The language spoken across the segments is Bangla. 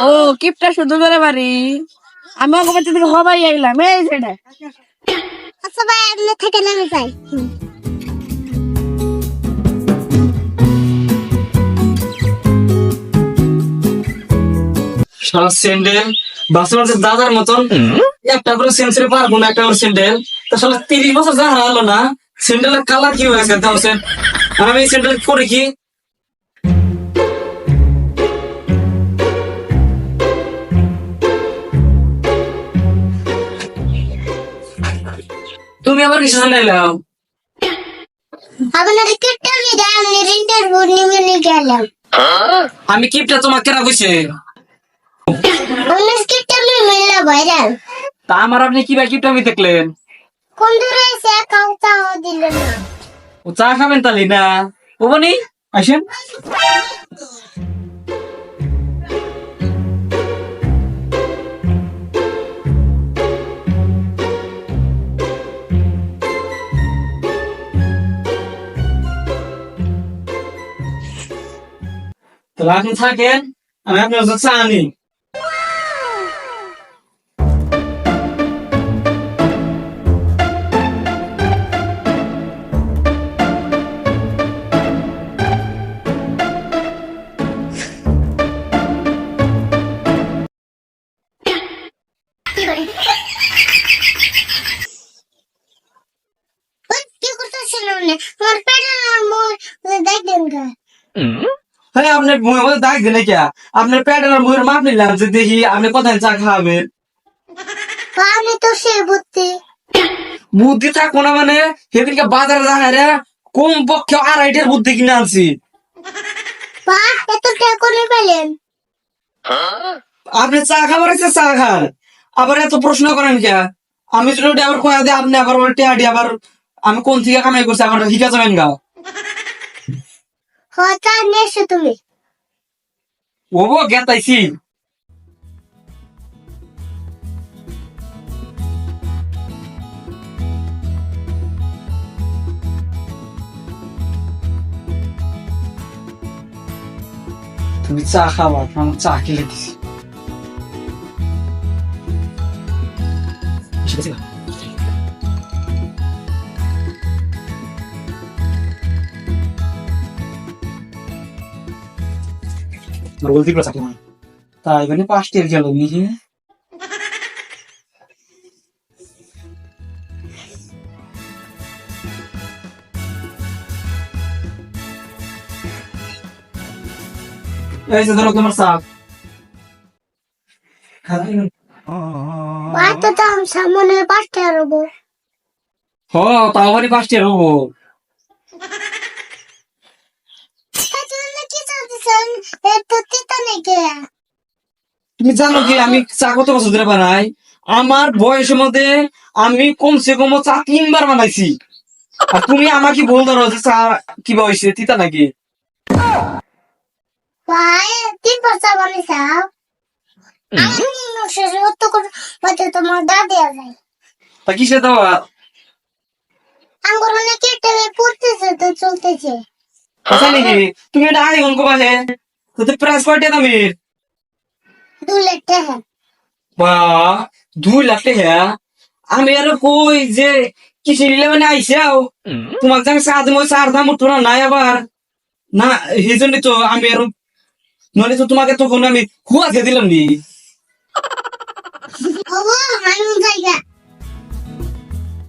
ও কিপটা শুধু করে পারি আমি ওকে বাচ্চা থেকে হবাই আইলাম এই সেটা আচ্ছা ভাই আপনি থেকে নামে যাই স্যান্ডেল বাসের মধ্যে দাদার মতন একটা করে সেন্সরে পারবো না একটা করে স্যান্ডেল তা সালা 30 বছর যা হারালো না স্যান্ডেলের কালার কি হয়েছে তাহলে আমি এই স্যান্ডেল করে কি তুমি আবার কিছু জানাইলাম আপনার কিপটা আমি দাম নিরিন্টার বর্ণিমে গেলাম আমি কিপটা তোমাকে কেনা কইছে আপনার কিপটা আমি মেলা ভাইরাল তা আমার আপনি কি বা কিপটা আমি দেখলেন কোন দূরে এসে কাউটাও দিল না ও চা খাবেন তাহলে না ও বনি আসেন তাহলে আপনি থাকেন আমি আপনার কাছে চা আনি কি করতেছেন আপনি আমার পেটে আর মোর দেখবেন গা হ্যাঁ আপনার মুখের মধ্যে দাগ দিলে কে আপনার প্যাটের আর মুখের মাপ নিলাম যে দেখি আপনি কোথায় চা খাবেন আমি তো সে বুদ্ধি বুদ্ধি থাকবো না মানে সেদিনকে বাজারে দেখায় রে কম পক্ষে 2.5 বুদ্ধি কিনে আনছি বা এত টাকা করে পেলেন আপনি চা খাবার আছে চা খান আবার এত প্রশ্ন করেন কে আমি যদি আবার খোয়া দিয়ে আপনি আবার ওই টেহাডি আবার আমি কোন থেকে কামাই করছি আমার হিকা যাবেন গা হতা নেছো তুমি ও গেতাইছি তুমি চা খাওয়া আমার চা খেলে দিছি বলতে পারছি তোমার তাই মানে 5 গেল নিহি এই যে ধরো তোমার চা বা তো দাম সামনে পাঠতে রবো হ তাও বাড়ি 5 হবো কি চলতেছেন এত তিতা নাকি তুমি জানো কি আমি চা কত বছর ধরে বানাই আমার বয়সের মধ্যে আমি কমসে কম চা 3 বার বানাইছি আর তুমি আমাকে বল ধরো যে চা কি বয়সে তিতা নাকি ভাই 3 বছর বানিয়েছ আমি শেষ অত করে বাজে তোমার দাদি আছে তা কিসে দেওয়া আঙ্গুর অনেক একটা পড়তেছে তো চলতেছে আচ্ছা নাকি তুমি এটা আগে গঙ্গ বাজে তো প্রাইস কয়টা দামের 2 লাখ টাকা বা 2 লাখ টাকা আমি আর কই যে কিসে নিলে মানে আইসাও তোমাকে যে আমি চা দেবো চার দাম উঠতো না নাই আবার না সেই জন্যই তো আমি আর নলে তো তোমাকে তখন আমি খুয়াকে দিলাম নি বাবা আমি জায়গা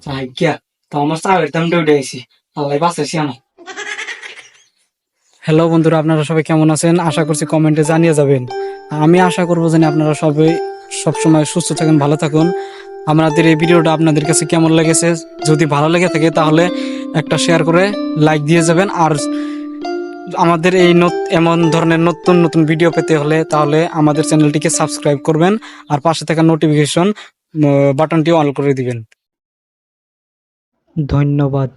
চাইকিয়া তো আমার চায়ের দামটা উঠে আইছি আল্লাহ বাঁচাইছি আমার হ্যালো বন্ধুরা আপনারা সবাই কেমন আছেন আশা করছি কমেন্টে জানিয়ে যাবেন আমি আশা করবো যে আপনারা সবাই সবসময় সুস্থ থাকুন ভালো থাকুন আমাদের এই ভিডিওটা আপনাদের কাছে কেমন লেগেছে যদি ভালো লেগে থাকে তাহলে একটা শেয়ার করে লাইক দিয়ে যাবেন আর আমাদের এই এমন ধরনের নতুন নতুন ভিডিও পেতে হলে তাহলে আমাদের চ্যানেলটিকে সাবস্ক্রাইব করবেন আর পাশে থাকা নোটিফিকেশন বাটনটিও অন করে দিবেন ধন্যবাদ।